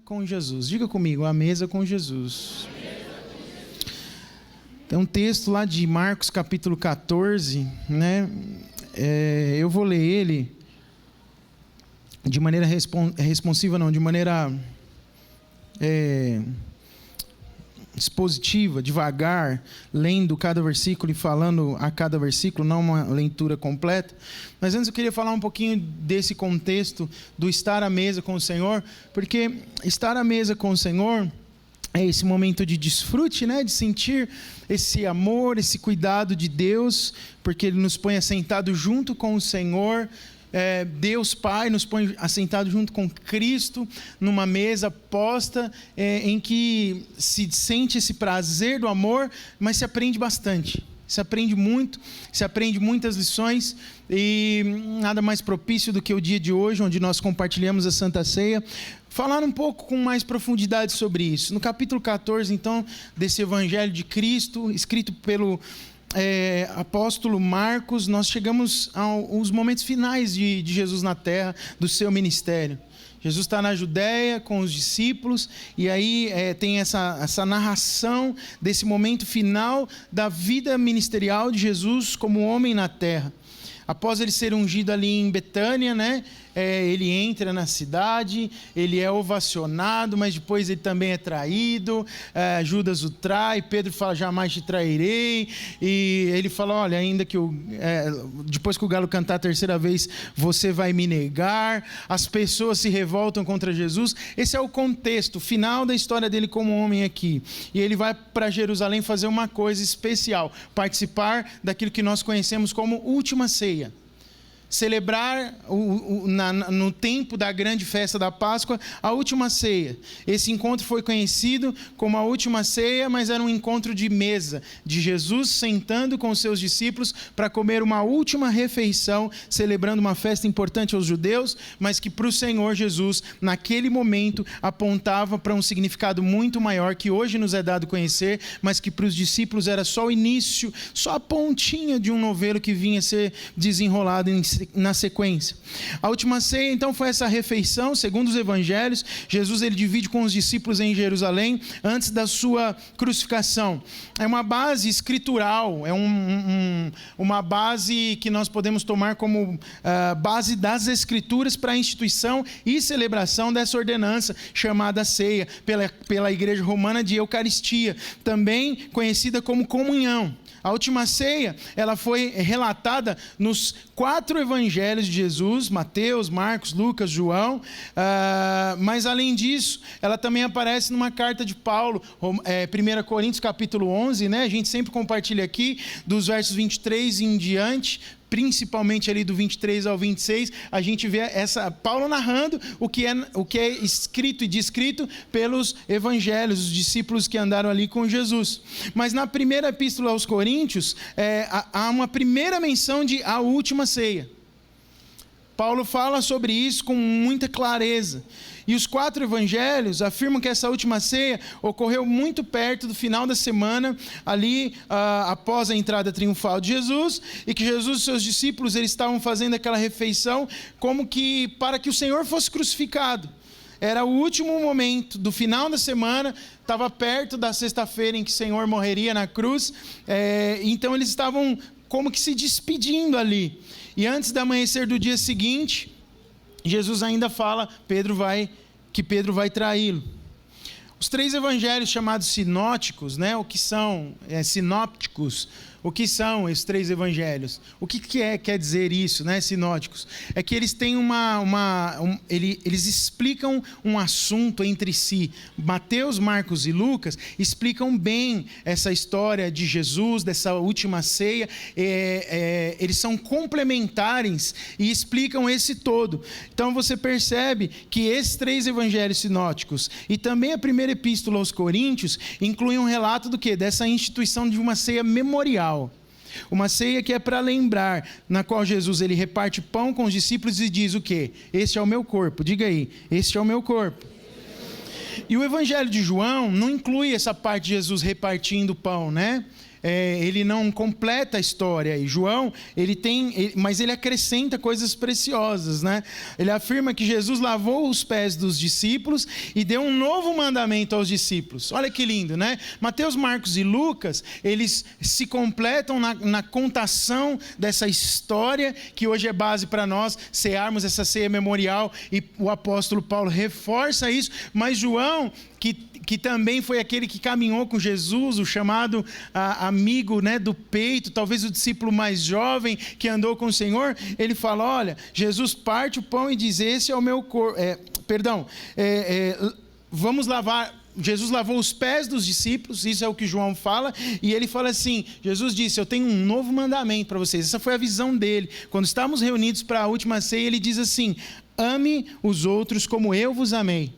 com Jesus. Diga comigo, à mesa com Jesus. Tem um texto lá de Marcos capítulo 14, né? Eu vou ler ele de maneira responsiva, não, de maneira expositiva, devagar, lendo cada versículo e falando a cada versículo, não uma leitura completa. Mas antes eu queria falar um pouquinho desse contexto do estar à mesa com o Senhor, porque estar à mesa com o Senhor é esse momento de desfrute, né? De sentir esse amor, esse cuidado de Deus, porque Ele nos põe assentado junto com o Senhor. Deus Pai nos põe assentado junto com Cristo numa mesa posta em que se sente esse prazer do amor, mas se aprende bastante. Se aprende muito, se aprende muitas lições, e nada mais propício do que o dia de hoje, onde nós compartilhamos a Santa Ceia, falar um pouco com mais profundidade sobre isso. No capítulo 14, então, desse Evangelho de Cristo, escrito pelo apóstolo Marcos, nós chegamos aos momentos finais de Jesus na terra, do seu ministério. Jesus está na Judéia com os discípulos, e aí tem essa narração desse momento final da vida ministerial de Jesus como homem na terra. Após ele ser ungido ali em Betânia, né? Ele entra na cidade, ele é ovacionado, mas depois ele também é traído. Judas o trai, Pedro fala, jamais te trairei. E ele fala, olha, ainda que depois que o galo cantar a terceira vez, você vai me negar. As pessoas se revoltam contra Jesus. Esse é o contexto final da história dele como homem aqui. E ele vai para Jerusalém fazer uma coisa especial, participar daquilo que nós conhecemos como última ceia. Celebrar no tempo da grande festa da Páscoa a última ceia. Esse encontro foi conhecido como a última ceia, mas era um encontro de mesa, de Jesus sentando com os seus discípulos para comer uma última refeição, celebrando uma festa importante aos judeus, mas que para o Senhor Jesus, naquele momento, apontava para um significado muito maior, que hoje nos é dado conhecer, mas que para os discípulos era só o início, só a pontinha de um novelo que vinha a ser desenrolado na sequência. A última ceia, então, foi essa refeição. Segundo os evangelhos, Jesus ele divide com os discípulos em Jerusalém antes da sua crucificação. É uma base escritural, é uma base que nós podemos tomar como base das escrituras para a instituição e celebração dessa ordenança chamada ceia pela Igreja Romana de Eucaristia, também conhecida como comunhão. A última ceia, ela foi relatada nos 4 evangelhos de Jesus, Mateus, Marcos, Lucas, João, mas além disso, ela também aparece numa carta de Paulo, 1 Coríntios capítulo 11, né? A gente sempre compartilha aqui, dos versos 23 em diante, principalmente ali do 23 ao 26, a gente vê Paulo narrando o que é escrito e descrito pelos evangelhos, os discípulos que andaram ali com Jesus. Mas na primeira epístola aos Coríntios, há uma primeira menção de a última ceia. Paulo fala sobre isso com muita clareza. E os 4 evangelhos afirmam que essa última ceia ocorreu muito perto do final da semana, ali após a entrada triunfal de Jesus, e que Jesus e seus discípulos eles estavam fazendo aquela refeição como que para que o Senhor fosse crucificado. Era o último momento do final da semana, estava perto da sexta-feira em que o Senhor morreria na cruz, então eles estavam como que se despedindo ali. E antes do amanhecer do dia seguinte, Jesus ainda fala que Pedro vai traí-lo. Os 3 evangelhos chamados sinóticos, né? O que são sinópticos? O que são esses 3 evangelhos? O que quer dizer isso, né? Sinóticos? É que eles têm eles explicam um assunto entre si. Mateus, Marcos e Lucas explicam bem essa história de Jesus, dessa última ceia. Eles são complementares e explicam esse todo. Então você percebe que esses 3 evangelhos sinóticos e também a primeira epístola aos Coríntios incluem um relato do quê? Dessa instituição de uma ceia memorial. Uma ceia que é para lembrar, na qual Jesus ele reparte pão com os discípulos e diz o quê? Este é o meu corpo. Diga aí, este é o meu corpo. E o evangelho de João não inclui essa parte de Jesus repartindo pão, né? ele não completa a história. E João, mas ele acrescenta coisas preciosas, né? Ele afirma que Jesus lavou os pés dos discípulos e deu um novo mandamento aos discípulos. Olha que lindo, né? Mateus, Marcos e Lucas, eles se completam na contação dessa história que hoje é base para nós cearmos essa ceia memorial, e o apóstolo Paulo reforça isso. Mas João, que também foi aquele que caminhou com Jesus, o chamado amigo, né, do peito, talvez o discípulo mais jovem que andou com o Senhor, ele fala: olha, Jesus parte o pão e diz: esse é o meu corpo. Vamos lavar. Jesus lavou os pés dos discípulos, isso é o que João fala, e ele fala assim, Jesus disse: eu tenho um novo mandamento para vocês. Essa foi a visão dele. Quando estávamos reunidos para a última ceia, ele diz assim: ame os outros como eu vos amei.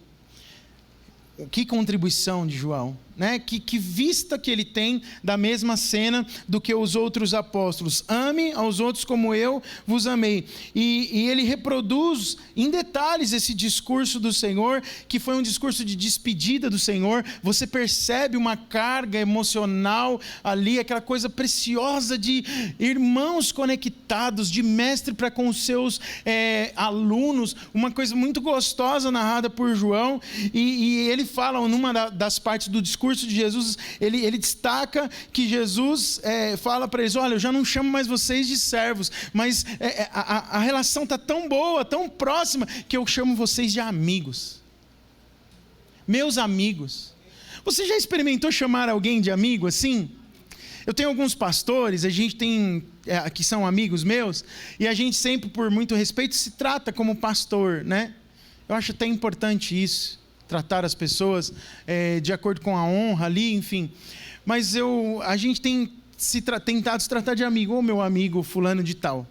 Que contribuição de João, né? Que vista que ele tem da mesma cena do que os outros apóstolos. Ame aos outros como eu vos amei. E ele reproduz em detalhes esse discurso do Senhor, que foi um discurso de despedida do Senhor. Você percebe uma carga emocional ali, aquela coisa preciosa de irmãos conectados, de mestre para com os seus alunos, uma coisa muito gostosa narrada por João. E ele fala, numa das partes do discurso de Jesus, ele destaca que Jesus fala para eles: olha, eu já não chamo mais vocês de servos, mas a relação está tão boa, tão próxima, que eu chamo vocês de amigos. Meus amigos. Você já experimentou chamar alguém de amigo assim? Eu tenho alguns pastores, a gente tem, que são amigos meus, e a gente sempre, por muito respeito, se trata como pastor, né? Eu acho até importante isso, tratar as pessoas de acordo com a honra ali, enfim. Mas a gente tem tentado se tratar de amigo, ou meu amigo fulano de tal.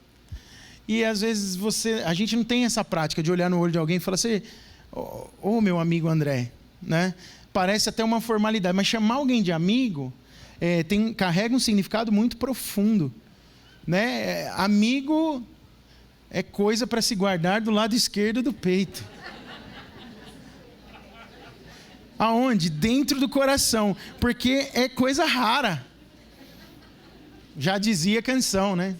E às vezes a gente não tem essa prática de olhar no olho de alguém e falar assim: ô meu amigo André, né? Parece até uma formalidade, mas chamar alguém de amigo carrega um significado muito profundo, né? Amigo é coisa para se guardar do lado esquerdo do peito. Aonde? Dentro do coração, porque é coisa rara. Já dizia a canção, né?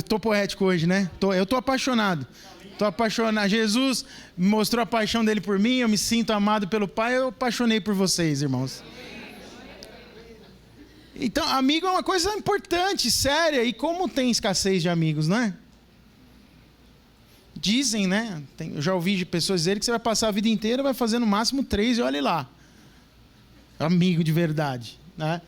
Tô poético hoje, né? Eu tô apaixonado. Tô apaixonado. Jesus mostrou a paixão dele por mim, eu me sinto amado pelo Pai, eu apaixonei por vocês, irmãos. Então, amigo é uma coisa importante, séria, e como tem escassez de amigos, não é? Dizem, né? Eu já ouvi de pessoas dizerem que você vai passar a vida inteira, vai fazer no máximo 3 e olhe lá. Amigo de verdade, né?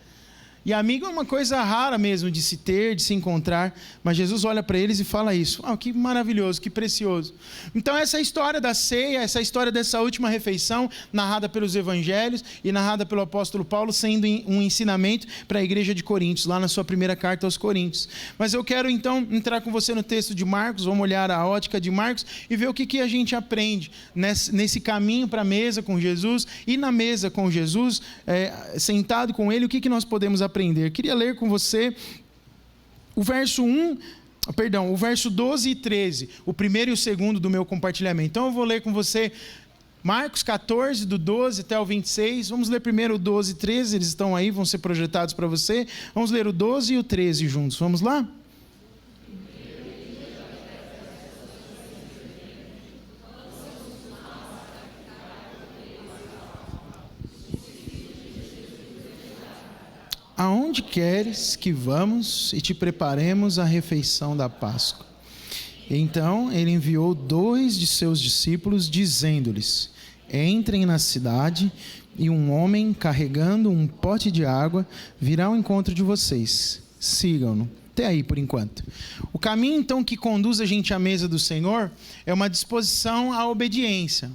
E amigo é uma coisa rara mesmo de se ter, de se encontrar, mas Jesus olha para eles e fala isso. Que maravilhoso, que precioso. Então essa história da ceia, essa história dessa última refeição, narrada pelos evangelhos e narrada pelo apóstolo Paulo, sendo um ensinamento para a igreja de Coríntios, lá na sua primeira carta aos Coríntios. Mas eu quero então entrar com você no texto de Marcos, vamos olhar a ótica de Marcos e ver o que a gente aprende nesse caminho para a mesa com Jesus, e na mesa com Jesus, sentado com ele, o que nós podemos aprender. Eu queria ler com você o verso 12 e 13, o primeiro e o segundo do meu compartilhamento. Então eu vou ler com você Marcos 14, do 12 até o 26. Vamos ler primeiro o 12 e 13, eles estão aí, vão ser projetados para você. Vamos ler o 12 e o 13 juntos, vamos lá? Aonde queres que vamos e te preparemos a refeição da Páscoa? Então ele enviou 2 de seus discípulos, dizendo-lhes: entrem na cidade, e um homem carregando um pote de água virá ao encontro de vocês. Sigam-no. Até aí por enquanto. O caminho então que conduz a gente à mesa do Senhor é uma disposição à obediência.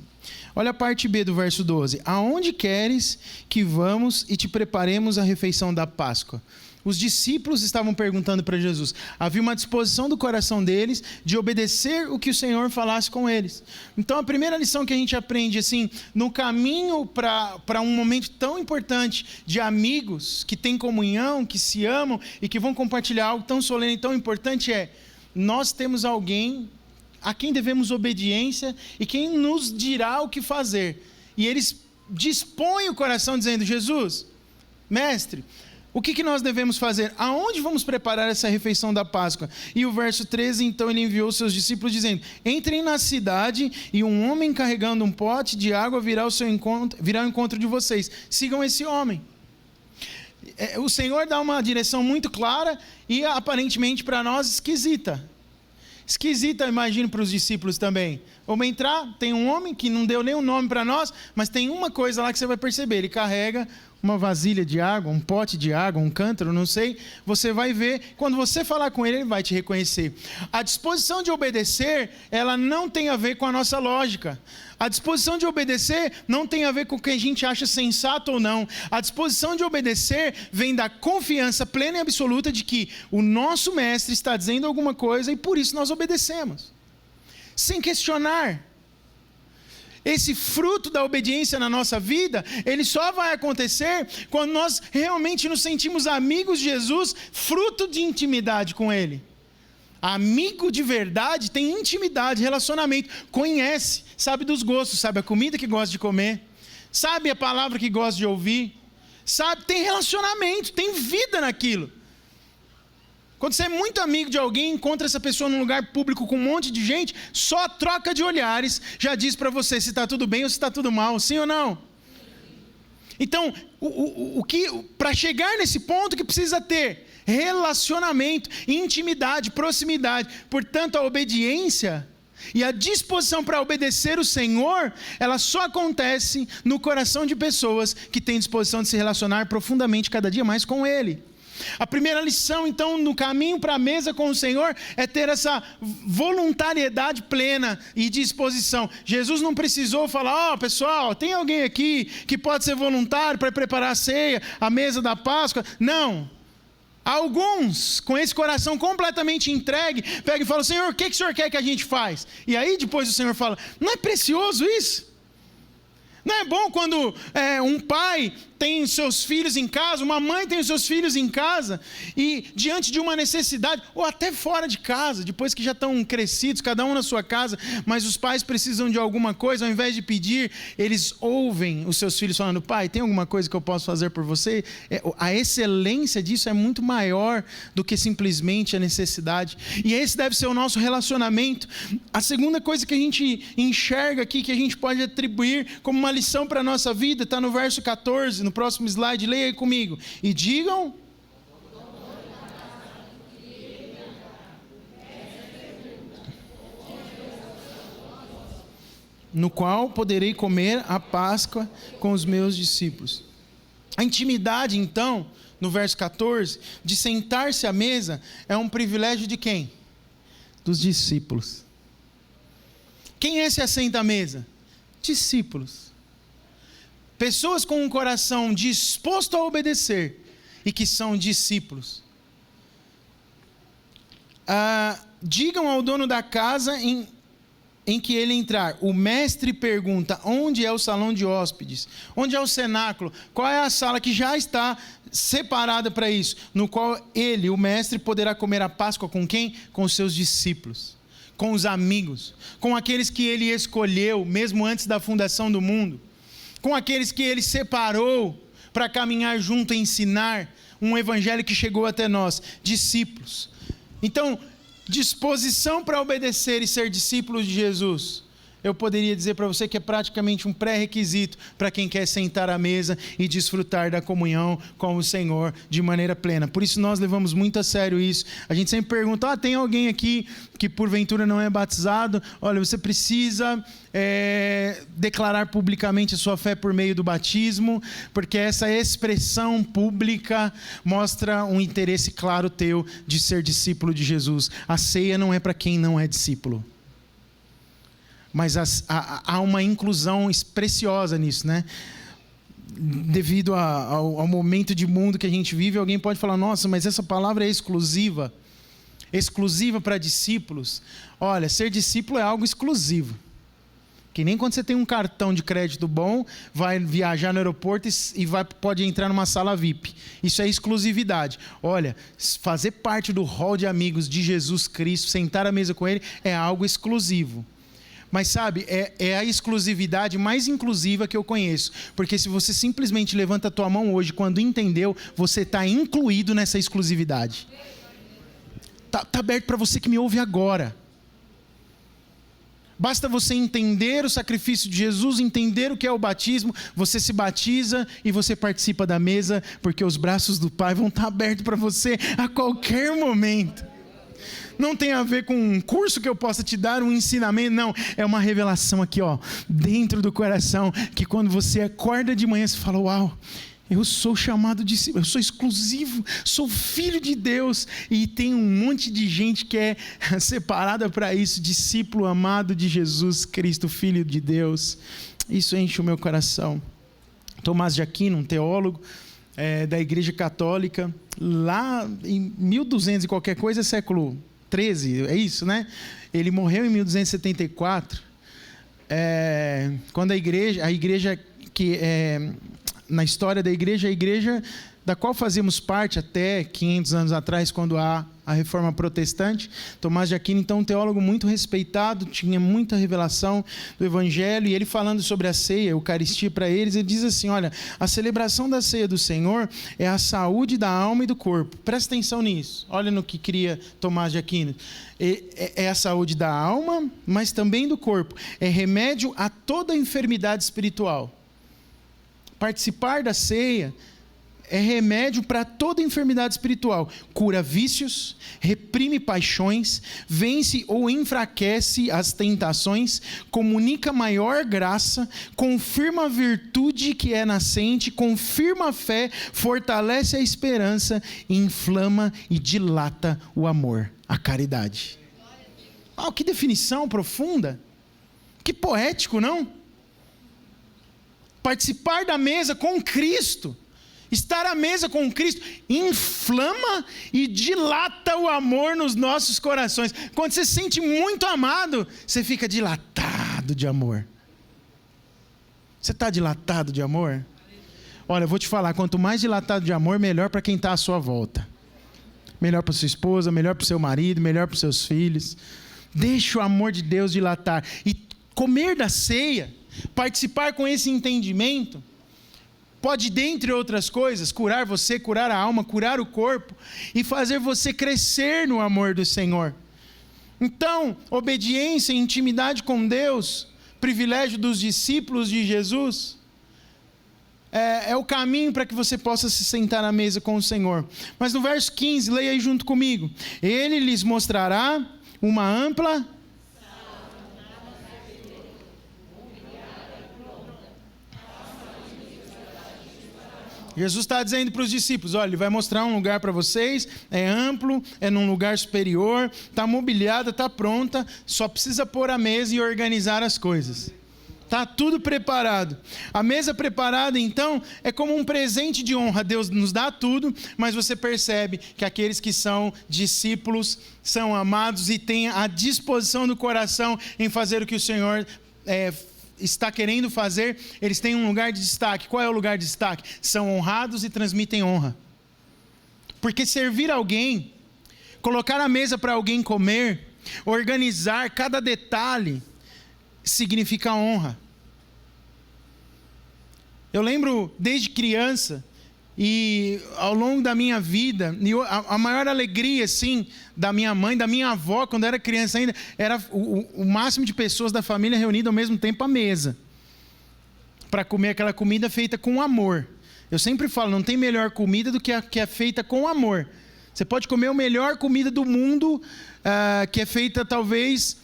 Olha a parte B do verso 12. Aonde queres que vamos e te preparemos a refeição da Páscoa? Os discípulos estavam perguntando para Jesus. Havia uma disposição do coração deles de obedecer o que o Senhor falasse com eles. Então a primeira lição que a gente aprende, assim, no caminho para um momento tão importante de amigos que têm comunhão, que se amam e que vão compartilhar algo tão solene e tão importante, nós temos alguém a quem devemos obediência e quem nos dirá o que fazer. E eles dispõem o coração dizendo: Jesus, mestre, o que nós devemos fazer? Aonde vamos preparar essa refeição da Páscoa? E o verso 13, então ele enviou seus discípulos dizendo: entrem na cidade e um homem carregando um pote de água virá ao encontro de vocês. Sigam esse homem. O Senhor dá uma direção muito clara e aparentemente para nós esquisita. Esquisita, imagino, para os discípulos também. Vamos entrar, tem um homem que não deu nenhum nome para nós, mas tem uma coisa lá que você vai perceber: ele carrega uma vasilha de água, um pote de água, um cântaro, não sei. Você vai ver, quando você falar com ele, ele vai te reconhecer. A disposição de obedecer, ela não tem a ver com a nossa lógica. A disposição de obedecer não tem a ver com o que a gente acha sensato ou não. A disposição de obedecer vem da confiança plena e absoluta de que o nosso mestre está dizendo alguma coisa e por isso nós obedecemos. Sem questionar. Esse fruto da obediência na nossa vida, ele só vai acontecer quando nós realmente nos sentimos amigos de Jesus, fruto de intimidade com Ele. Amigo de verdade tem intimidade, relacionamento, conhece, sabe dos gostos, sabe a comida que gosta de comer, sabe a palavra que gosta de ouvir, sabe, tem relacionamento, tem vida naquilo. Quando você é muito amigo de alguém, encontra essa pessoa num lugar público com um monte de gente, só a troca de olhares já diz para você se está tudo bem ou se está tudo mal, sim ou não? Então, para chegar nesse ponto que precisa ter relacionamento, intimidade, proximidade. Portanto, a obediência e a disposição para obedecer o Senhor, ela só acontece no coração de pessoas que têm disposição de se relacionar profundamente cada dia mais com Ele. A primeira lição, então, no caminho para a mesa com o Senhor, é ter essa voluntariedade plena e disposição. Jesus não precisou falar: pessoal, tem alguém aqui que pode ser voluntário para preparar a ceia, a mesa da Páscoa? Não. Alguns, com esse coração completamente entregue, pegam e falam: Senhor, o que o Senhor quer que a gente faz? E aí depois o Senhor fala: não é precioso isso? Não é bom quando um pai tem seus filhos em casa, uma mãe tem os seus filhos em casa, e diante de uma necessidade, ou até fora de casa, depois que já estão crescidos, cada um na sua casa, mas os pais precisam de alguma coisa, ao invés de pedir, eles ouvem os seus filhos falando: pai, tem alguma coisa que eu posso fazer por você? A excelência disso é muito maior do que simplesmente a necessidade, e esse deve ser o nosso relacionamento. A segunda coisa que a gente enxerga aqui, que a gente pode atribuir como uma lição para a nossa vida, está no verso 14, no próximo slide, leia aí comigo. E digam: no qual poderei comer a Páscoa com os meus discípulos. A intimidade, então, no verso 14, de sentar-se à mesa, é um privilégio de quem? Dos discípulos. Quem se assenta à mesa? Discípulos. Pessoas com um coração disposto a obedecer e que são discípulos. Digam ao dono da casa em que ele entrar: o mestre pergunta, onde é o salão de hóspedes? Onde é o cenáculo? Qual é a sala que já está separada para isso? No qual ele, o mestre, poderá comer a Páscoa com quem? Com os seus discípulos, com os amigos, com aqueles que ele escolheu, mesmo antes da fundação do mundo, com aqueles que ele separou para caminhar junto e ensinar um evangelho que chegou até nós, discípulos. Então, disposição para obedecer e ser discípulos de Jesus, eu poderia dizer para você que é praticamente um pré-requisito para quem quer sentar à mesa e desfrutar da comunhão com o Senhor de maneira plena. Por isso nós levamos muito a sério isso. A gente sempre pergunta: tem alguém aqui que porventura não é batizado? Olha, você precisa declarar publicamente a sua fé por meio do batismo, porque essa expressão pública mostra um interesse claro teu de ser discípulo de Jesus. A ceia não é para quem não é discípulo. Mas há uma inclusão preciosa nisso, né? Devido ao momento de mundo que a gente vive, alguém pode falar: nossa, mas essa palavra é exclusiva para discípulos. Olha, ser discípulo é algo exclusivo. Que nem quando você tem um cartão de crédito bom, vai viajar no aeroporto e pode entrar numa sala VIP. Isso é exclusividade. Olha, fazer parte do hall de amigos de Jesus Cristo, sentar à mesa com Ele, é algo exclusivo. Mas sabe, é a exclusividade mais inclusiva que eu conheço. Porque se você simplesmente levanta a tua mão hoje, quando entendeu, você está incluído nessa exclusividade. Está aberto para você que me ouve agora. Basta você entender o sacrifício de Jesus, entender o que é o batismo, você se batiza e você participa da mesa, porque os braços do Pai vão estar abertos para você a qualquer momento. Não tem a ver com um curso que eu possa te dar, um ensinamento, não. É uma revelação aqui, ó, dentro do coração, que quando você acorda de manhã, você fala, uau, eu sou chamado de, eu sou exclusivo, sou filho de Deus, e tem um monte de gente que é separada para isso, discípulo amado de Jesus Cristo, Filho de Deus. Isso enche o meu coração. Tomás de Aquino, um teólogo da Igreja Católica, lá em 1200 e qualquer coisa, século 13, é isso, né? Ele morreu em 1274, quando a igreja que na história da igreja, a igreja da qual fazíamos parte até 500 anos atrás, quando há a reforma protestante. Tomás de Aquino, então, um teólogo muito respeitado, tinha muita revelação do evangelho, e ele falando sobre a ceia, a Eucaristia para eles, ele diz assim, olha, a celebração da ceia do Senhor é a saúde da alma e do corpo. Presta atenção nisso, olha no que cria Tomás de Aquino. É a saúde da alma, mas também do corpo. É remédio a toda enfermidade espiritual. Participar da ceia é remédio para toda enfermidade espiritual. Cura vícios, reprime paixões, vence ou enfraquece as tentações, comunica maior graça, confirma a virtude que é nascente, confirma a fé, fortalece a esperança, inflama e dilata o amor, a caridade. Que definição profunda! Que poético, não? Participar da mesa com Cristo, estar à mesa com Cristo, inflama e dilata o amor nos nossos corações. Quando você se sente muito amado, você fica dilatado de amor. Você está dilatado de amor? Olha, eu vou te falar, quanto mais dilatado de amor, melhor para quem está à sua volta. Melhor para sua esposa, melhor para o seu marido, melhor para os seus filhos. Deixa o amor de Deus dilatar. E comer da ceia, participar com esse entendimento, pode, dentre outras coisas, curar você, curar a alma, curar o corpo e fazer você crescer no amor do Senhor. Então, obediência e intimidade com Deus, privilégio dos discípulos de Jesus, é o caminho para que você possa se sentar à mesa com o Senhor. Mas no verso 15, leia aí junto comigo. Ele lhes mostrará uma ampla... Jesus está dizendo para os discípulos, olha, ele vai mostrar um lugar para vocês, é amplo, é num lugar superior, está mobiliada, está pronta, só precisa pôr a mesa e organizar as coisas. Está tudo preparado. A mesa preparada, então, é como um presente de honra. Deus nos dá tudo, mas você percebe que aqueles que são discípulos, são amados e têm a disposição do coração em fazer o que o Senhor está querendo fazer, eles têm um lugar de destaque. Qual é o lugar de destaque? São honrados e transmitem honra. Porque servir alguém, colocar a mesa para alguém comer, organizar cada detalhe, significa honra. Eu lembro desde criança, e ao longo da minha vida, a maior alegria, assim, da minha mãe, da minha avó, quando eu era criança ainda, era o máximo de pessoas da família reunidas ao mesmo tempo à mesa, para comer aquela comida feita com amor. Eu sempre falo, não tem melhor comida do que a que é feita com amor. Você pode comer a melhor comida do mundo, que é feita talvez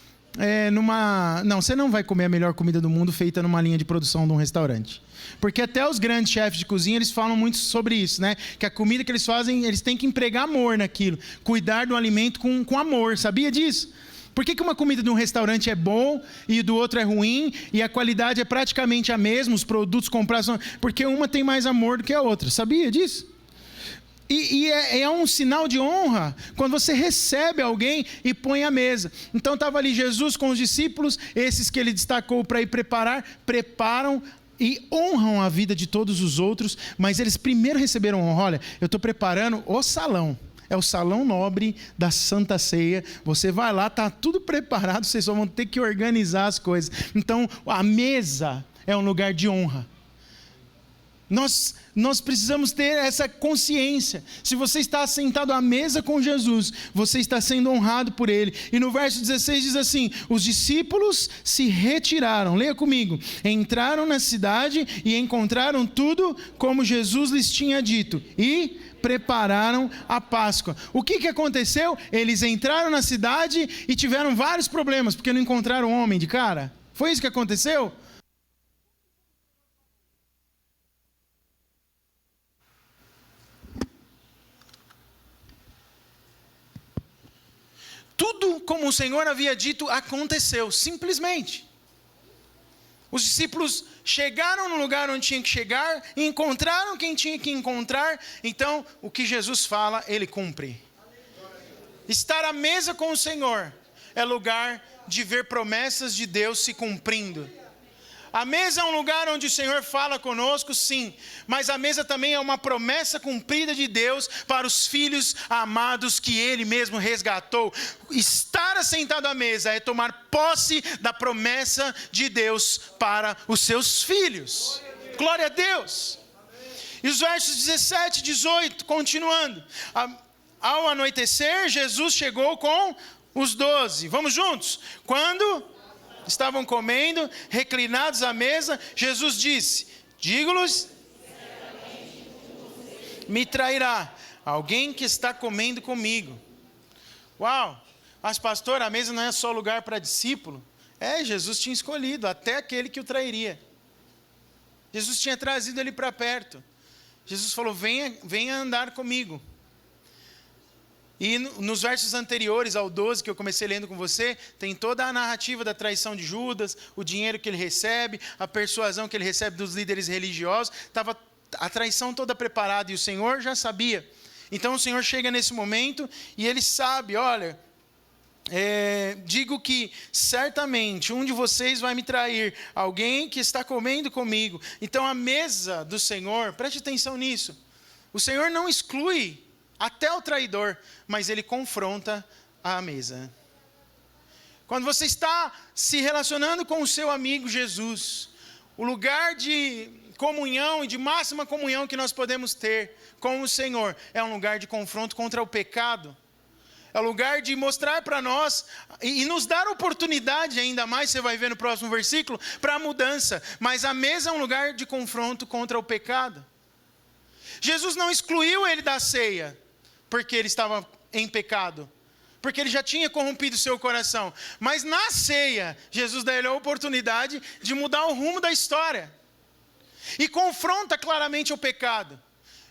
Não, você não vai comer a melhor comida do mundo feita numa linha de produção de um restaurante. Porque até os grandes chefes de cozinha, eles falam muito sobre isso, né? Que a comida que eles fazem, eles têm que empregar amor naquilo. Cuidar do alimento com amor, sabia disso? Por que uma comida de um restaurante é bom e do outro é ruim e a qualidade é praticamente a mesma, os produtos comprados são... Porque uma tem mais amor do que a outra, sabia disso? E é um sinal de honra quando você recebe alguém e põe à mesa. Então estava ali Jesus com os discípulos, esses que ele destacou para ir preparam e honram a vida de todos os outros, mas eles primeiro receberam honra. Olha, eu estou preparando o salão, é o salão nobre da Santa Ceia. Você vai lá, está tudo preparado, vocês só vão ter que organizar as coisas. Então, a mesa é um lugar de honra. Nós precisamos ter essa consciência. Se você está sentado à mesa com Jesus, você está sendo honrado por Ele. E no verso 16 diz assim: os discípulos se retiraram, leia comigo, entraram na cidade e encontraram tudo como Jesus lhes tinha dito, e prepararam a Páscoa. O que aconteceu? Eles entraram na cidade e tiveram vários problemas, porque não encontraram um homem de cara. Foi isso que aconteceu? Tudo como o Senhor havia dito aconteceu, simplesmente. Os discípulos chegaram no lugar onde tinham que chegar, encontraram quem tinha que encontrar, então o que Jesus fala, Ele cumpre. Estar à mesa com o Senhor é lugar de ver promessas de Deus se cumprindo. A mesa é um lugar onde o Senhor fala conosco, sim, mas a mesa também é uma promessa cumprida de Deus para os filhos amados que Ele mesmo resgatou. Estar assentado à mesa é tomar posse da promessa de Deus para os seus filhos. Glória a Deus! E os versos 17 e 18, continuando. Ao anoitecer, Jesus chegou com os 12. Vamos juntos? Quando estavam comendo, reclinados à mesa, Jesus disse: digo-lhes, me trairá alguém que está comendo comigo. Uau! Mas pastor, a mesa não é só lugar para discípulo? Jesus tinha escolhido até aquele que o trairia. Jesus tinha trazido ele para perto. Jesus falou: venha andar comigo. E nos versos anteriores ao 12, que eu comecei lendo com você, tem toda a narrativa da traição de Judas, o dinheiro que ele recebe, a persuasão que ele recebe dos líderes religiosos. Estava a traição toda preparada e o Senhor já sabia. Então o Senhor chega nesse momento e Ele sabe: olha, digo que certamente um de vocês vai me trair, alguém que está comendo comigo. Então a mesa do Senhor, preste atenção nisso, o Senhor não exclui até o traidor, mas Ele confronta a mesa. Quando você está se relacionando com o seu amigo Jesus, o lugar de comunhão e de máxima comunhão que nós podemos ter com o Senhor é um lugar de confronto contra o pecado. É um lugar de mostrar para nós e nos dar oportunidade, ainda mais, você vai ver no próximo versículo, para a mudança. Mas a mesa é um lugar de confronto contra o pecado. Jesus não excluiu ele da ceia porque ele estava em pecado, porque ele já tinha corrompido seu coração. Mas na ceia, Jesus dá ele a oportunidade de mudar o rumo da história. E confronta claramente o pecado.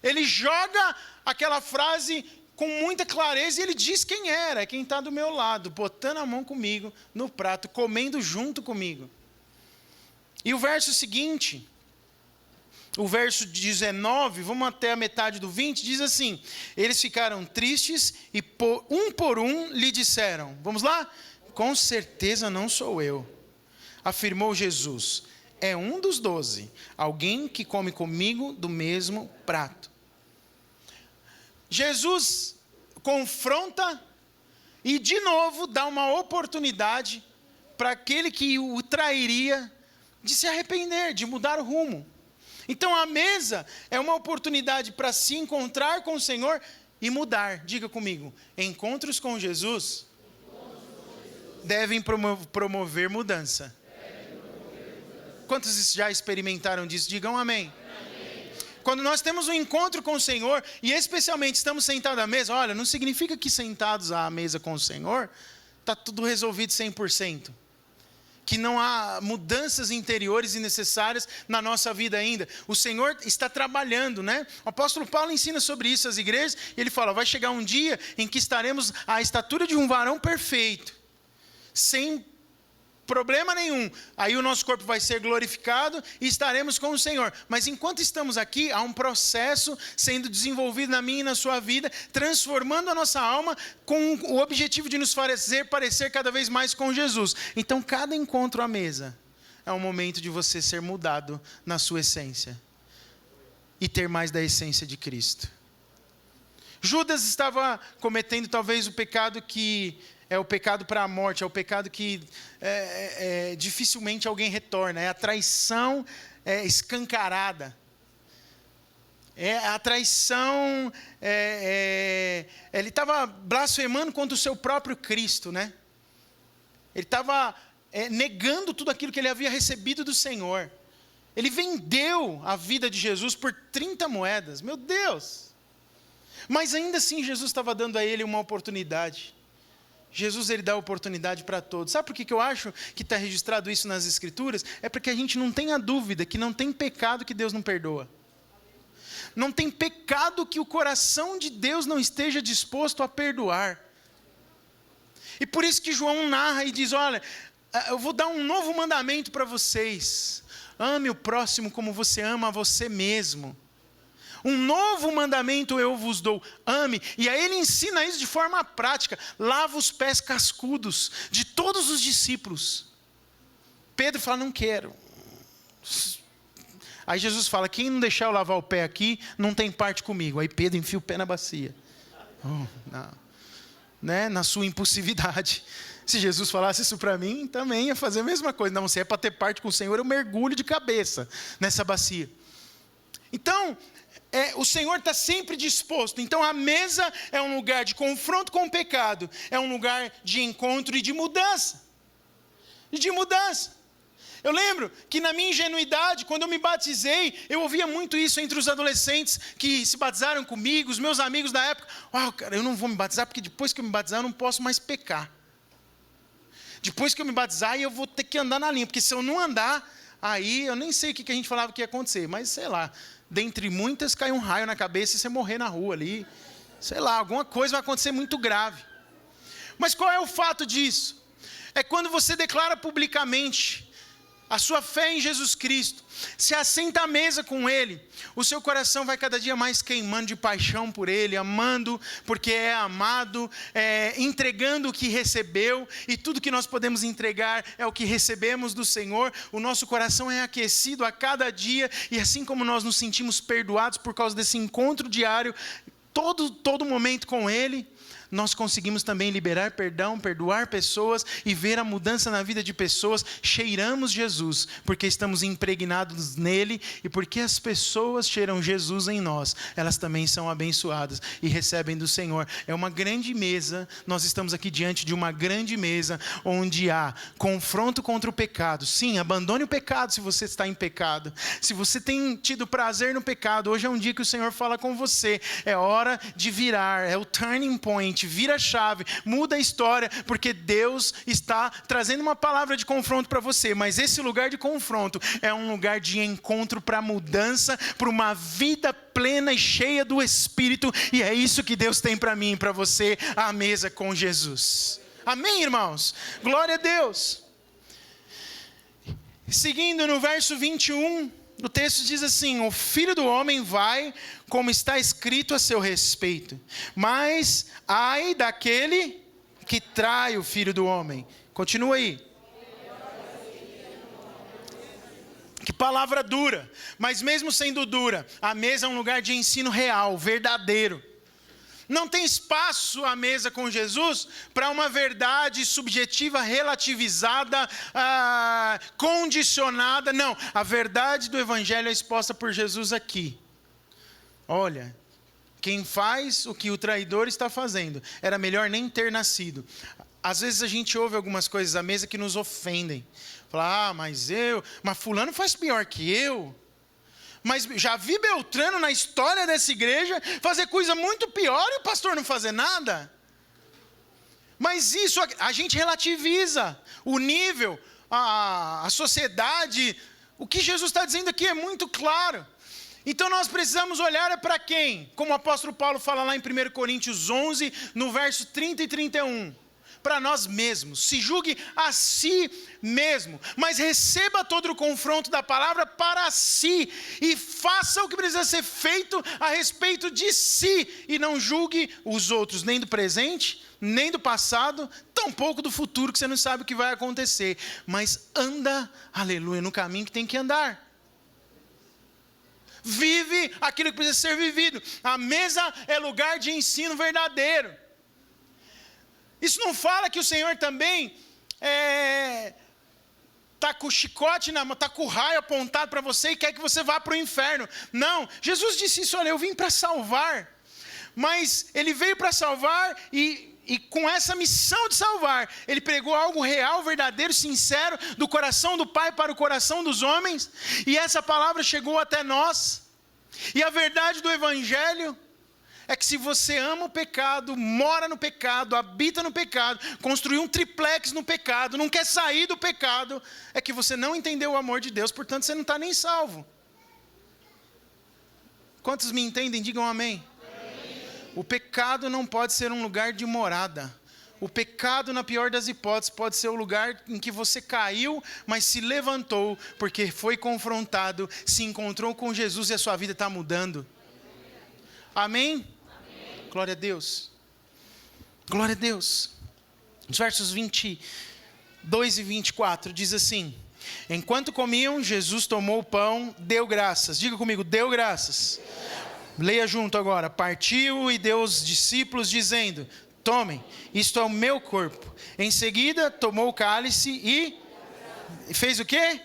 Ele joga aquela frase com muita clareza e ele diz quem era: é quem está do meu lado, botando a mão comigo no prato, comendo junto comigo. E o verso seguinte, o verso 19, vamos até a metade do 20, diz assim: eles ficaram tristes e por um lhe disseram, vamos lá? Com certeza não sou eu. Afirmou Jesus: é um dos 12, alguém que come comigo do mesmo prato. Jesus confronta e de novo dá uma oportunidade para aquele que o trairia de se arrepender, de mudar o rumo. Então a mesa é uma oportunidade para se encontrar com o Senhor e mudar. Diga comigo: encontros com Jesus devem promover mudança. Quantos já experimentaram disso? Digam amém. Quando nós temos um encontro com o Senhor, e especialmente estamos sentados à mesa, olha, não significa que sentados à mesa com o Senhor, está tudo resolvido 100%. Que não há mudanças interiores e necessárias na nossa vida ainda. O Senhor está trabalhando, né? O apóstolo Paulo ensina sobre isso às igrejas, e ele fala: vai chegar um dia em que estaremos à estatura de um varão perfeito, sem problema nenhum. Aí o nosso corpo vai ser glorificado e estaremos com o Senhor. Mas enquanto estamos aqui, há um processo sendo desenvolvido na minha e na sua vida, transformando a nossa alma com o objetivo de nos fazer parecer cada vez mais com Jesus. Então cada encontro à mesa é um momento de você ser mudado na sua essência e ter mais da essência de Cristo. Judas estava cometendo talvez o pecado que é o pecado para a morte, é o pecado que dificilmente alguém retorna, é a traição escancarada. É a traição, ele estava blasfemando contra o seu próprio Cristo, né? Ele estava negando tudo aquilo que ele havia recebido do Senhor. Ele vendeu a vida de Jesus por 30 moedas, meu Deus! Mas ainda assim Jesus estava dando a ele uma oportunidade. Jesus, ele dá oportunidade para todos. Sabe por que eu acho que está registrado isso nas Escrituras? É porque a gente não tem a dúvida que não tem pecado que Deus não perdoa. Não tem pecado que o coração de Deus não esteja disposto a perdoar. E por isso que João narra e diz, olha, eu vou dar um novo mandamento para vocês. Ame o próximo como você ama a você mesmo. Um novo mandamento eu vos dou, ame. E aí ele ensina isso de forma prática. Lava os pés cascudos de todos os discípulos. Pedro fala, não quero. Aí Jesus fala, quem não deixar eu lavar o pé aqui, não tem parte comigo. Aí Pedro enfia o pé na bacia. Na sua impulsividade. Se Jesus falasse isso para mim, também ia fazer a mesma coisa. Não, se é para ter parte com o Senhor, eu mergulho de cabeça nessa bacia. Então, o Senhor está sempre disposto. Então a mesa é um lugar de confronto com o pecado. É um lugar de encontro e de mudança. Eu lembro que na minha ingenuidade, quando eu me batizei, eu ouvia muito isso entre os adolescentes que se batizaram comigo, os meus amigos da época. Cara, eu não vou me batizar porque depois que eu me batizar eu não posso mais pecar. Depois que eu me batizar eu vou ter que andar na linha, porque se eu não andar, aí eu nem sei o que a gente falava que ia acontecer, mas sei lá, dentre muitas cai um raio na cabeça e você morrer na rua ali. Sei lá, alguma coisa vai acontecer muito grave. Mas qual é o fato disso? É quando você declara publicamente a sua fé em Jesus Cristo, se assenta à mesa com Ele, o seu coração vai cada dia mais queimando de paixão por Ele, amando porque é amado, entregando o que recebeu, e tudo que nós podemos entregar é o que recebemos do Senhor. O nosso coração é aquecido a cada dia, e assim como nós nos sentimos perdoados por causa desse encontro diário, todo momento com Ele, nós conseguimos também liberar perdão, perdoar pessoas e ver a mudança na vida de pessoas. Cheiramos Jesus, porque estamos impregnados nele, e porque as pessoas cheiram Jesus em nós, elas também são abençoadas e recebem do Senhor. É uma grande mesa, nós estamos aqui diante de uma grande mesa, onde há confronto contra o pecado. Sim, abandone o pecado se você está em pecado. Se você tem tido prazer no pecado, hoje é um dia que o Senhor fala com você. É hora de virar, é o turning point. Vira a chave, muda a história, porque Deus está trazendo uma palavra de confronto para você, mas esse lugar de confronto é um lugar de encontro para mudança, para uma vida plena e cheia do Espírito, e é isso que Deus tem para mim e para você, à mesa com Jesus. Amém, irmãos? Glória a Deus. Seguindo no verso 21, o texto diz assim: o Filho do Homem vai, como está escrito a seu respeito, mas ai daquele que trai o Filho do Homem. Continua aí. Que palavra dura, mas mesmo sendo dura, a mesa é um lugar de ensino real, verdadeiro. Não tem espaço à mesa com Jesus para uma verdade subjetiva, relativizada, condicionada. Não, a verdade do Evangelho é exposta por Jesus aqui. Olha, quem faz o que o traidor está fazendo, era melhor nem ter nascido. Às vezes a gente ouve algumas coisas à mesa que nos ofendem. Fala, mas fulano faz pior que eu. Mas já vi Beltrano na história dessa igreja fazer coisa muito pior e o pastor não fazer nada. Mas isso a gente relativiza o nível, a sociedade. O que Jesus está dizendo aqui é muito claro. Então nós precisamos olhar para quem? Como o apóstolo Paulo fala lá em 1 Coríntios 11, no verso 30 e 31. Para nós mesmos, se julgue a si mesmo, mas receba todo o confronto da palavra para si, e faça o que precisa ser feito a respeito de si, e não julgue os outros, nem do presente, nem do passado, tampouco do futuro, que você não sabe o que vai acontecer, mas anda, aleluia, no caminho que tem que andar. vive aquilo que precisa ser vivido. A mesa é lugar de ensino verdadeiro. Isso não fala que o Senhor também está com o chicote na mão, está com o raio apontado para você e quer que você vá para o inferno. Não, Jesus disse isso: olha, eu vim para salvar. Mas Ele veio para salvar e com essa missão de salvar, Ele pregou algo real, verdadeiro, sincero, do coração do Pai para o coração dos homens. E essa palavra chegou até nós. E a verdade do Evangelho é que se você ama o pecado, mora no pecado, habita no pecado, construiu um triplex no pecado, não quer sair do pecado, é que você não entendeu o amor de Deus, portanto você não está nem salvo. Quantos me entendem? Digam amém. O pecado não pode ser um lugar de morada. O pecado, na pior das hipóteses, pode ser o lugar em que você caiu, mas se levantou, porque foi confrontado, se encontrou com Jesus e a sua vida está mudando. Amém? Amém? Glória a Deus. Glória a Deus. Os versos 22 e 24 diz assim: enquanto comiam, Jesus tomou o pão, deu graças. Diga comigo, deu graças. Leia junto agora. Partiu e deu aos discípulos, dizendo: tomem, isto é o meu corpo. Em seguida, tomou o cálice e fez o quê?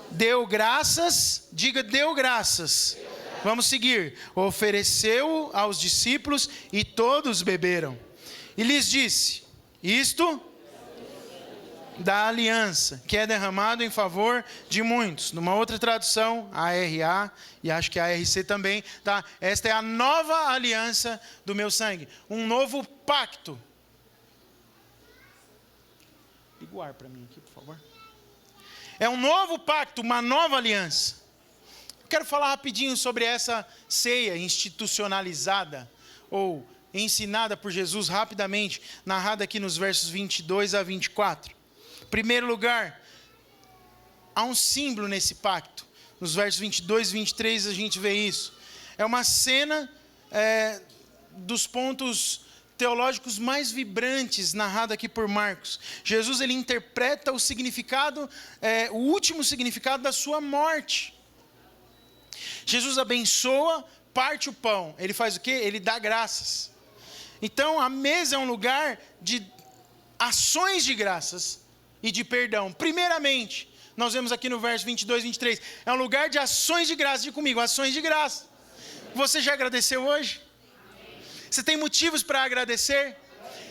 Deu graças. Diga, deu graças. Vamos seguir. Ofereceu aos discípulos e todos beberam. E lhes disse: isto da aliança, que é derramado em favor de muitos. Numa outra tradução, a ARA, e acho que a ARC também, tá? Esta é a nova aliança do meu sangue. Um novo pacto. Liga o ar para mim aqui, por favor. É um novo pacto, uma nova aliança. Quero falar rapidinho sobre essa ceia institucionalizada, ou ensinada por Jesus rapidamente, narrada aqui nos versos 22 a 24. Em primeiro lugar, há um símbolo nesse pacto. Nos versos 22 e 23 a gente vê isso. É uma cena dos pontos teológicos mais vibrantes, narrado aqui por Marcos. Jesus, ele interpreta o significado, o último significado da sua morte. Jesus abençoa, parte o pão. Ele faz o quê? Ele dá graças. Então, a mesa é um lugar de ações de graças e de perdão. Primeiramente, nós vemos aqui no verso 22 e 23, é um lugar de ações de graça. Diga comigo, ações de graça. Você já agradeceu hoje? Você tem motivos para agradecer?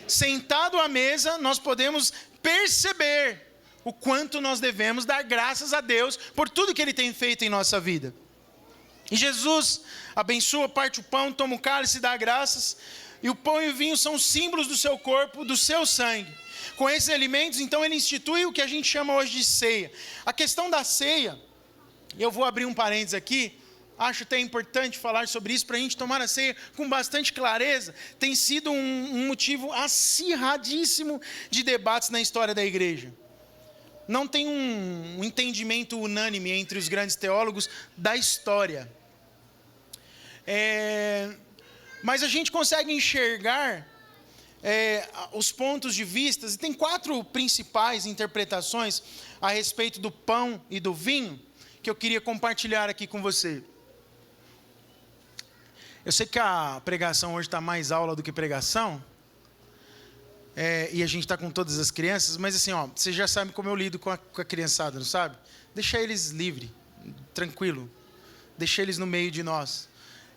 Sentado à mesa, nós podemos perceber o quanto nós devemos dar graças a Deus por tudo que Ele tem feito em nossa vida. E Jesus abençoa, parte o pão, toma o cálice e dá graças. E o pão e o vinho são símbolos do seu corpo, do seu sangue. Com esses alimentos, então, ele institui o que a gente chama hoje de ceia. A questão da ceia, eu vou abrir um parênteses aqui, acho até importante falar sobre isso, para a gente tomar a ceia com bastante clareza. Tem sido um motivo acirradíssimo de debates na história da igreja. Não tem um entendimento unânime entre os grandes teólogos da história. Mas a gente consegue enxergar os pontos de vista, e tem 4 principais interpretações a respeito do pão e do vinho, que eu queria compartilhar aqui com você. Eu sei que a pregação hoje está mais aula do que pregação, e a gente está com todas as crianças, mas assim, você já sabe como eu lido com a criançada, não sabe? Deixa eles livres, tranquilo, deixa eles no meio de nós.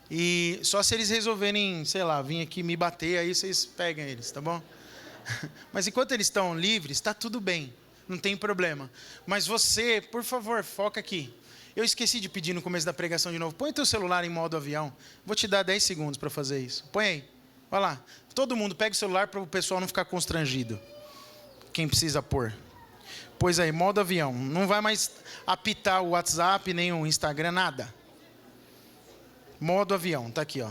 E só se eles resolverem, sei lá, vir aqui me bater, aí vocês pegam eles, tá bom? Mas enquanto eles estão livres, está tudo bem, não tem problema. Mas você, por favor, foca aqui. Eu esqueci de pedir no começo da pregação de novo. Põe teu celular em modo avião. Vou te dar 10 segundos para fazer isso. Põe aí. Vai lá. Todo mundo pega o celular para o pessoal não ficar constrangido. Quem precisa pôr. Pois aí, modo avião. Não vai mais apitar o WhatsApp, nem o Instagram, nada. Modo avião, tá aqui, ó.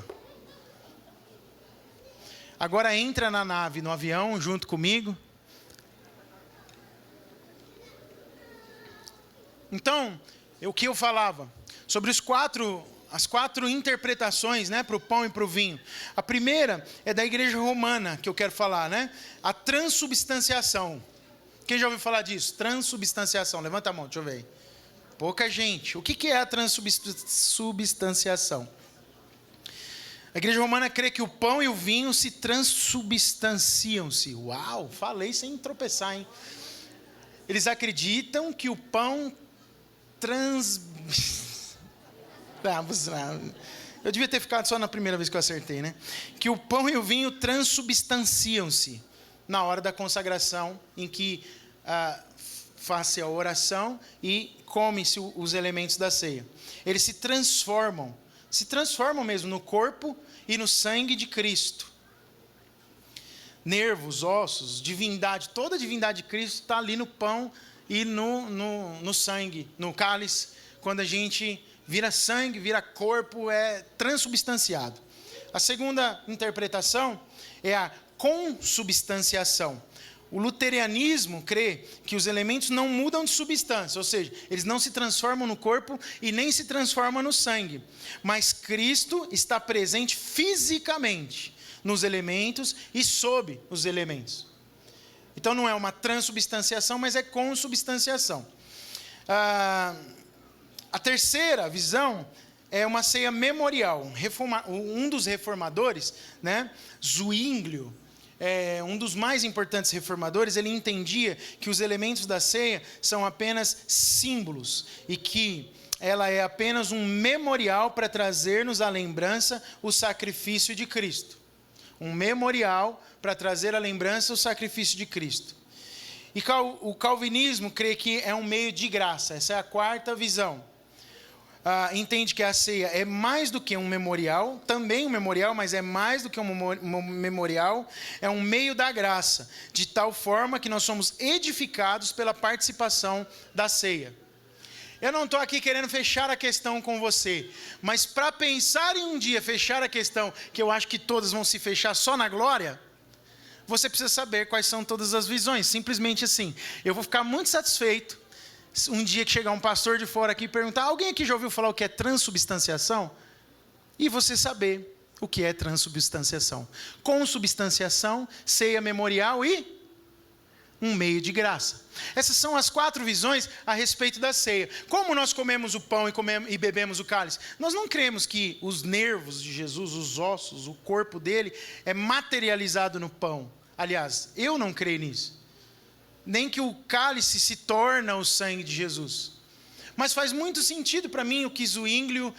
Agora entra na nave, no avião, junto comigo. Então, o que eu falava? Sobre as 4 interpretações, né, para o pão e para o vinho. A primeira é da igreja romana, que eu quero falar, né? A transubstanciação. Quem já ouviu falar disso? Transubstanciação. Levanta a mão, deixa eu ver aí. pouca gente. O que é a transubstanciação? A Igreja Romana crê que o pão e o vinho se transubstanciam-se. Uau, falei sem tropeçar, hein? Eles acreditam que o pão Eu devia ter ficado só na primeira vez que eu acertei, né? Que o pão e o vinho transubstanciam-se na hora da consagração, em que faz-se a oração e come-se os elementos da ceia. Eles se transformam mesmo no corpo e no sangue de Cristo. Nervos, ossos, divindade, toda a divindade de Cristo está ali no pão e no sangue, no cálice. Quando a gente vira sangue, vira corpo, é transubstanciado. A segunda interpretação é a consubstanciação. O luteranismo crê que os elementos não mudam de substância, ou seja, eles não se transformam no corpo e nem se transformam no sangue. Mas Cristo está presente fisicamente nos elementos e sob os elementos. Então não é uma transubstanciação, mas é consubstanciação. A terceira visão é uma ceia memorial. Um dos reformadores, né, Zwinglio, um dos mais importantes reformadores, ele entendia que os elementos da ceia são apenas símbolos e que ela é apenas um memorial para trazer-nos à lembrança o sacrifício de Cristo. Um memorial para trazer à lembrança o sacrifício de Cristo. E o calvinismo crê que é um meio de graça. Essa é a quarta visão. Entende que a ceia é mais do que um memorial, também um memorial, mas é mais do que um memorial, é um meio da graça, de tal forma que nós somos edificados pela participação da ceia. Eu não estou aqui querendo fechar a questão com você, mas para pensar em um dia fechar a questão, que eu acho que todas vão se fechar só na glória, você precisa saber quais são todas as visões, simplesmente assim. Eu vou ficar muito satisfeito um dia que chegar um pastor de fora aqui e perguntar: alguém aqui já ouviu falar o que é transubstanciação? E você saber o que é transubstanciação. Consubstanciação, ceia memorial e um meio de graça. Essas são as 4 visões a respeito da ceia. Como nós comemos o pão e bebemos o cálice? Nós não cremos que os nervos de Jesus, os ossos, o corpo dele é materializado no pão. Aliás, eu não creio nisso. Nem que o cálice se torna o sangue de Jesus. Mas faz muito sentido para mim o que Zwinglio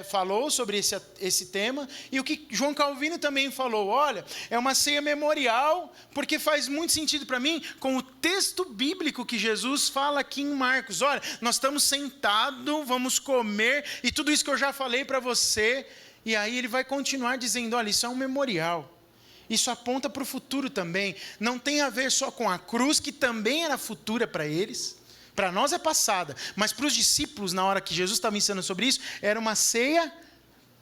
falou sobre esse tema, e o que João Calvino também falou. Olha, é uma ceia memorial, porque faz muito sentido para mim com o texto bíblico que Jesus fala aqui em Marcos. Olha, nós estamos sentados, vamos comer, e tudo isso que eu já falei para você, e aí ele vai continuar dizendo: olha, isso é um memorial. Isso aponta para o futuro também. Não tem a ver só com a cruz, que também era futura para eles. Para nós é passada. Mas para os discípulos, na hora que Jesus estava ensinando sobre isso, era uma ceia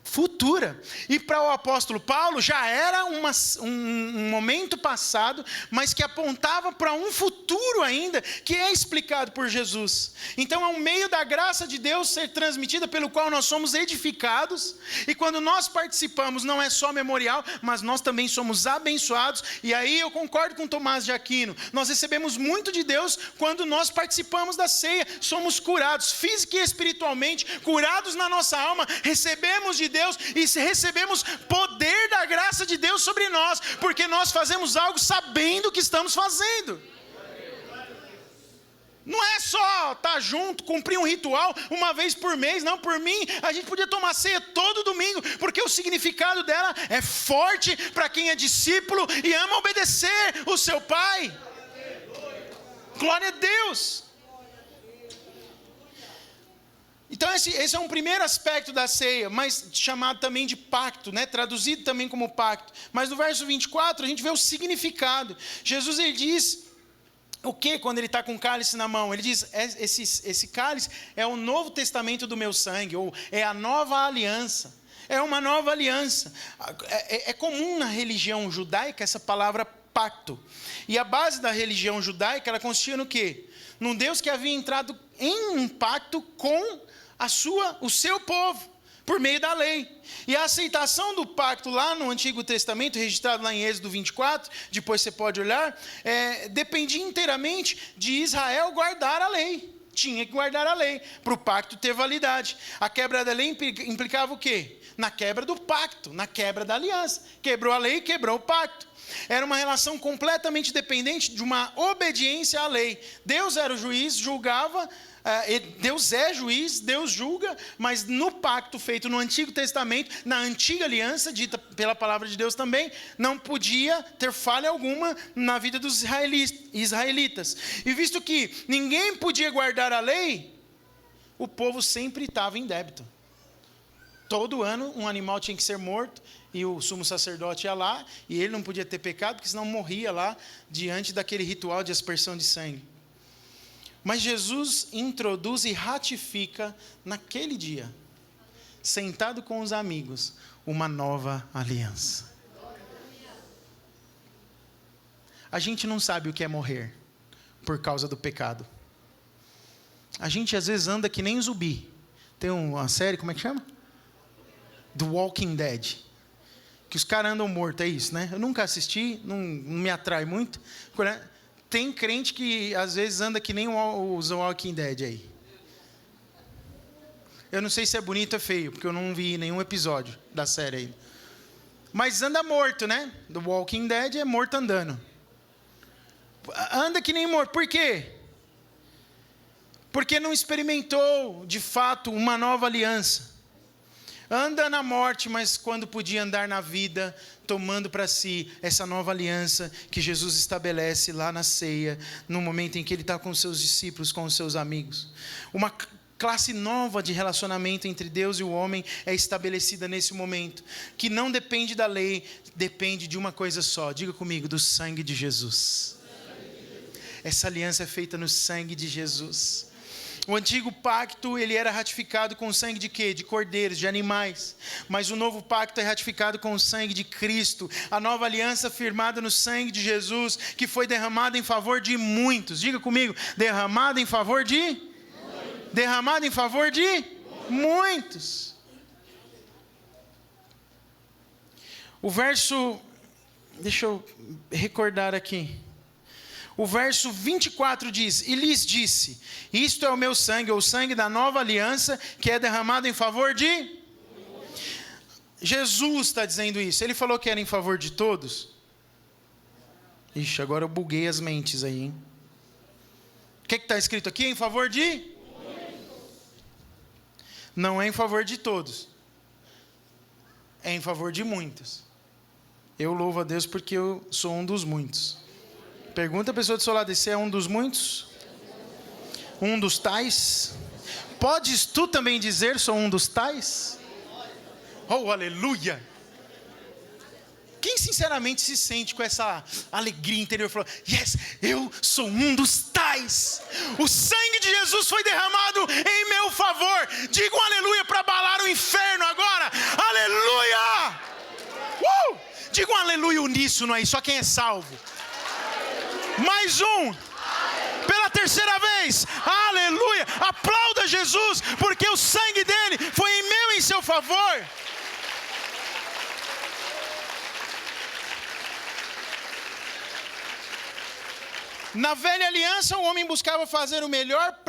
futura. E para o apóstolo Paulo já era um momento passado, mas que apontava para um futuro ainda, que é explicado por Jesus. Então é um meio da graça de Deus ser transmitida, pelo qual nós somos edificados, e quando nós participamos não é só memorial, mas nós também somos abençoados. E aí eu concordo com Tomás de Aquino, nós recebemos muito de Deus quando nós participamos da ceia, somos curados física e espiritualmente, curados na nossa alma, recebemos de Deus e recebemos poder da graça de Deus sobre nós, porque nós fazemos algo sabendo o que estamos fazendo. Não é só estar junto, cumprir um ritual uma vez por mês. Não, por mim, a gente podia tomar ceia todo domingo, porque o significado dela é forte para quem é discípulo e ama obedecer o seu pai. Glória a Deus. Então esse é um primeiro aspecto da ceia, mas chamado também de pacto, né? Traduzido também como pacto. Mas no verso 24 a gente vê o significado. Jesus, ele diz o que quando ele está com o cálice na mão? Ele diz: esse cálice é o novo testamento do meu sangue, ou é a nova aliança. É uma nova aliança. É comum na religião judaica essa palavra pacto. E a base da religião judaica, ela consistia no quê? Num Deus que havia entrado em um pacto com o seu povo, por meio da lei. E a aceitação do pacto lá no Antigo Testamento, registrado lá em Êxodo 24, depois você pode olhar, dependia inteiramente de Israel guardar a lei. tinha que guardar a lei, para o pacto ter validade. A quebra da lei implicava o quê? Na quebra do pacto, na quebra da aliança. Quebrou a lei, quebrou o pacto. Era uma relação completamente dependente de uma obediência à lei. Deus era o juiz, julgava, Deus é juiz, Deus julga, mas no pacto feito no Antigo Testamento, na antiga aliança, dita pela palavra de Deus também, não podia ter falha alguma na vida dos israelitas. E visto que ninguém podia guardar a lei, o povo sempre estava em débito. Todo ano um animal tinha que ser morto, e o sumo sacerdote ia lá, e ele não podia ter pecado, porque senão morria lá, diante daquele ritual de aspersão de sangue. Mas Jesus introduz e ratifica, naquele dia, sentado com os amigos, uma nova aliança. A gente não sabe o que é morrer, por causa do pecado. A gente às vezes anda que nem zumbi. Tem uma série, como é que chama? The Walking Dead. Que os caras andam mortos, é isso, né? Eu nunca assisti, não me atrai muito. Tem crente que às vezes anda que nem os Walking Dead aí. Eu não sei se é bonito ou feio, porque eu não vi nenhum episódio da série ainda. Mas anda morto, né? The Walking Dead é morto andando. Anda que nem morto. Por quê? Porque não experimentou, de fato, uma nova aliança. Anda na morte, mas quando podia andar na vida, tomando para si essa nova aliança que Jesus estabelece lá na ceia, no momento em que ele está com os seus discípulos, com os seus amigos. Uma classe nova de relacionamento entre Deus e o homem é estabelecida nesse momento, que não depende da lei, depende de uma coisa só. Diga comigo, do sangue de Jesus. Essa aliança é feita no sangue de Jesus. O antigo pacto, ele era ratificado com o sangue de quê? De cordeiros, de animais. Mas o novo pacto é ratificado com o sangue de Cristo. A nova aliança firmada no sangue de Jesus, que foi derramada em favor de muitos. Diga comigo, derramada em favor de? Muitos. Derramada em favor de? Muitos. O verso, deixa eu recordar aqui. O verso 24 diz, e lhes disse, isto é o meu sangue, ou o sangue da nova aliança, que é derramado em favor de? Jesus está dizendo isso. Ele falou que era em favor de todos? Ixi, agora eu buguei as mentes aí, hein? O que está escrito aqui? Em favor de? Não é em favor de todos. É em favor de muitos. Eu louvo a Deus porque eu sou um dos muitos. Pergunta a pessoa do seu lado, você é um dos muitos? Um dos tais? Podes tu também dizer, sou um dos tais? Oh, aleluia! Quem sinceramente se sente com essa alegria interior? Falou, yes, eu sou um dos tais. O sangue de Jesus foi derramado em meu favor. Diga um aleluia para abalar o inferno agora. Aleluia! Diga um aleluia uníssono aí, só quem é salvo. Mais um. Pela terceira vez. Aleluia. Aplauda Jesus, porque o sangue dele foi em meu e em seu favor. Na velha aliança, o homem buscava fazer o melhor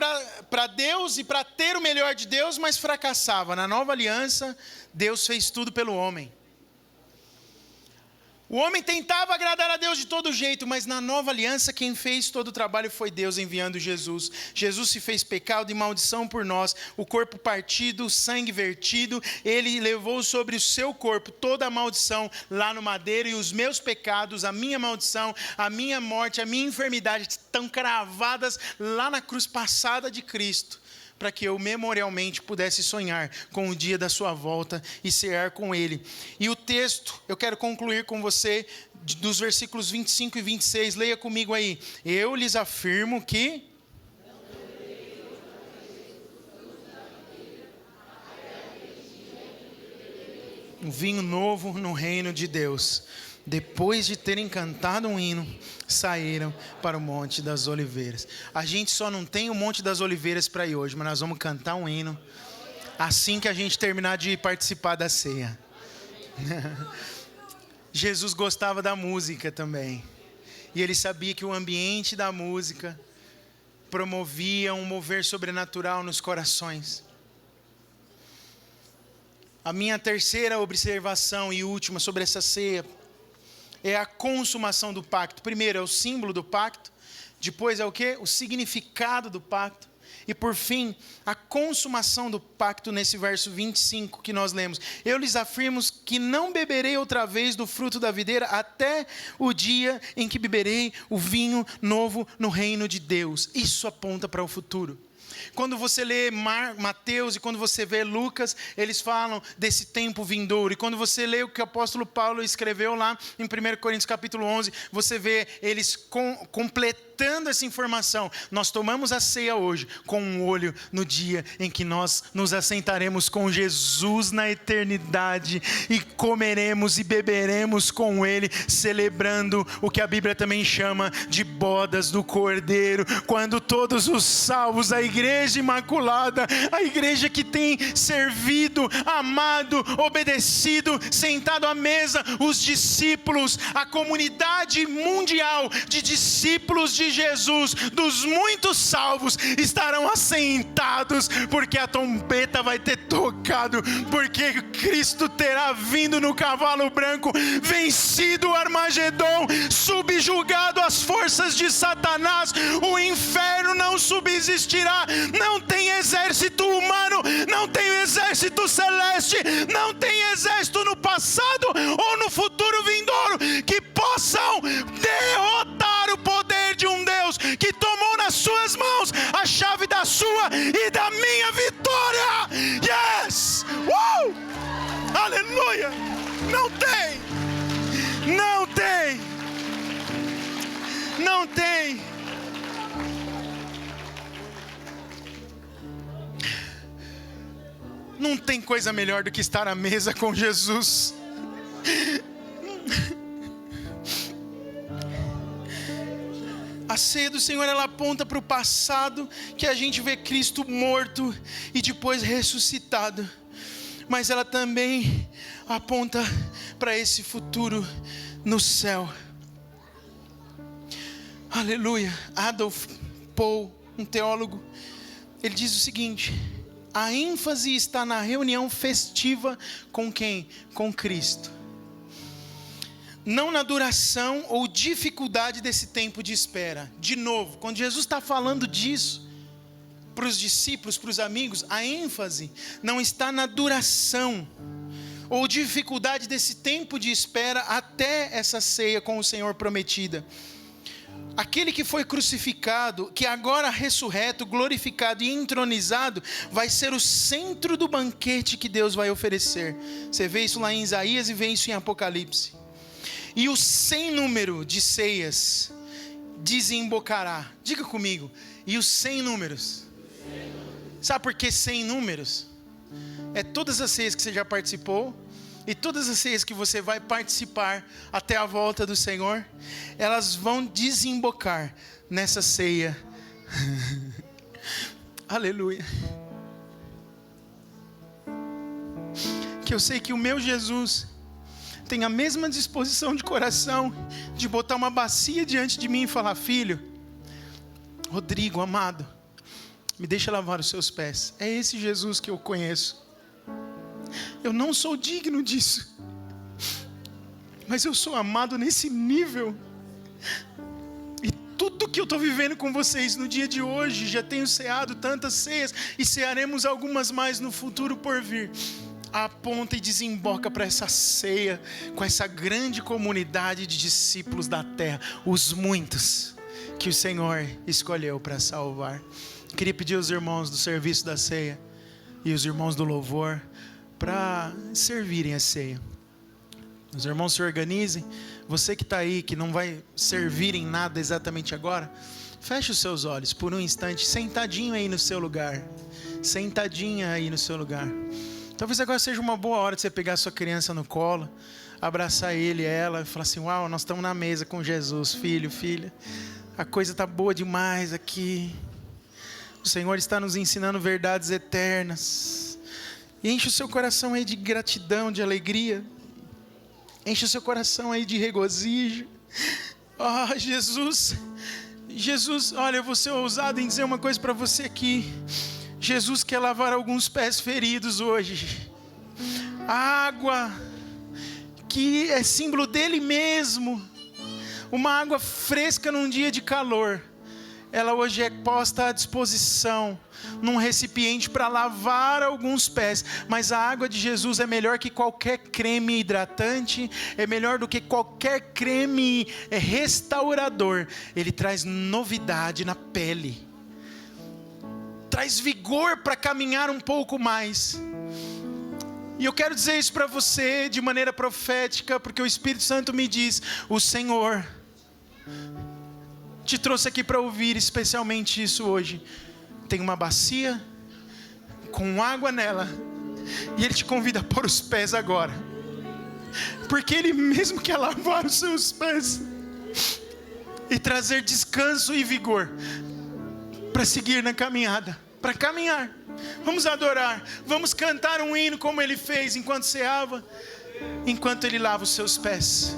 para Deus e para ter o melhor de Deus, mas fracassava. Na nova aliança, Deus fez tudo pelo homem. O homem tentava agradar a Deus de todo jeito, mas na nova aliança quem fez todo o trabalho foi Deus enviando Jesus. Jesus se fez pecado e maldição por nós, o corpo partido, o sangue vertido, ele levou sobre o seu corpo toda a maldição lá no madeiro, e os meus pecados, a minha maldição, a minha morte, a minha enfermidade estão cravadas lá na cruz passada de Cristo, para que eu memorialmente pudesse sonhar com o dia da sua volta e cear com Ele. E o texto, eu quero concluir com você, dos versículos 25 e 26, leia comigo aí. Eu lhes afirmo que... um vinho novo no reino de Deus. Depois de terem cantado um hino, saíram para o Monte das Oliveiras. A gente só não tem o Monte das Oliveiras para ir hoje, mas nós vamos cantar um hino assim que a gente terminar de participar da ceia. Jesus gostava da música também. E ele sabia que o ambiente da música promovia um mover sobrenatural nos corações. A minha terceira observação e última sobre essa ceia é a consumação do pacto. Primeiro é o símbolo do pacto, depois é o quê? O significado do pacto. E por fim, a consumação do pacto nesse verso 25 que nós lemos. Eu lhes afirmo que não beberei outra vez do fruto da videira até o dia em que beberei o vinho novo no reino de Deus. Isso aponta para o futuro. Quando você lê Mateus e quando você vê Lucas, eles falam desse tempo vindouro. E quando você lê o que o apóstolo Paulo escreveu lá em 1 Coríntios capítulo 11, você vê eles completando essa informação. Nós tomamos a ceia hoje com um olho no dia em que nós nos assentaremos com Jesus na eternidade e comeremos e beberemos com Ele, celebrando o que a Bíblia também chama de bodas do Cordeiro, quando todos os salvos, a igreja imaculada, a igreja que tem servido, amado, obedecido, sentado à mesa, os discípulos, a comunidade mundial de discípulos de Jesus, dos muitos salvos, estarão assentados, porque a trombeta vai ter tocado, porque Cristo terá vindo no cavalo branco, vencido o Armagedon, subjugado as forças de Satanás, o inferno não subsistirá. Não tem exército humano, não tem exército celeste, não tem exército no passado ou no futuro vindouro que possam derrotar o poder de um Deus que tomou nas suas mãos a chave da sua e da minha vitória. Yes! Aleluia! Não tem! Não tem! Não tem! Não tem coisa melhor do que estar à mesa com Jesus. A ceia do Senhor, ela aponta para o passado, que a gente vê Cristo morto e depois ressuscitado. Mas ela também aponta para esse futuro no céu. Aleluia. Adolf Paul, um teólogo, ele diz o seguinte: a ênfase está na reunião festiva com quem? Com Cristo. Não na duração ou dificuldade desse tempo de espera. De novo, quando Jesus está falando disso para os discípulos, para os amigos, a ênfase não está na duração ou dificuldade desse tempo de espera até essa ceia com o Senhor prometida. Aquele que foi crucificado, que agora ressurreto, glorificado e entronizado, vai ser o centro do banquete que Deus vai oferecer. Você vê isso lá em Isaías e vê isso em Apocalipse. E o sem número de ceias desembocará. Diga comigo. E os 100 números. Sabe por que 100 números? É todas as ceias que você já participou e todas as ceias que você vai participar até a volta do Senhor, elas vão desembocar nessa ceia. Aleluia. Que eu sei que o meu Jesus tem a mesma disposição de coração de botar uma bacia diante de mim e falar: filho, Rodrigo, amado, me deixa lavar os seus pés. É esse Jesus que eu conheço. Eu não sou digno disso, mas eu sou amado nesse nível. E tudo que eu estou vivendo com vocês no dia de hoje, já tenho ceado tantas ceias e cearemos algumas mais no futuro por vir, aponta e desemboca para essa ceia com essa grande comunidade de discípulos da terra, os muitos que o Senhor escolheu para salvar. Queria pedir aos irmãos do serviço da ceia e os irmãos do louvor para servirem a ceia. Os irmãos se organizem. Você que está aí, que não vai servir em nada exatamente agora, feche os seus olhos por um instante, sentadinho aí no seu lugar, sentadinha aí no seu lugar. Talvez agora seja uma boa hora de você pegar a sua criança no colo, abraçar ele, ela, e falar assim: uau, nós estamos na mesa com Jesus, filho, filha, a coisa está boa demais aqui. O Senhor está nos ensinando verdades eternas. E enche o seu coração aí de gratidão, de alegria. Enche o seu coração aí de regozijo. Jesus, Jesus, olha, eu vou ser ousado em dizer uma coisa para você aqui. Jesus quer lavar alguns pés feridos hoje. A água que é símbolo dele mesmo, uma água fresca num dia de calor, ela hoje é posta à disposição num recipiente para lavar alguns pés. Mas a água de Jesus é melhor que qualquer creme hidratante, é melhor do que qualquer creme restaurador. Ele traz novidade na pele, traz vigor para caminhar um pouco mais. E eu quero dizer isso para você de maneira profética, porque o Espírito Santo me diz: o Senhor te trouxe aqui para ouvir especialmente isso hoje. Tem uma bacia com água nela, e Ele te convida a pôr os pés agora, porque Ele mesmo quer lavar os seus pés e trazer descanso e vigor para seguir na caminhada, para caminhar. Vamos adorar, vamos cantar um hino como ele fez enquanto ceava, enquanto ele lava os seus pés.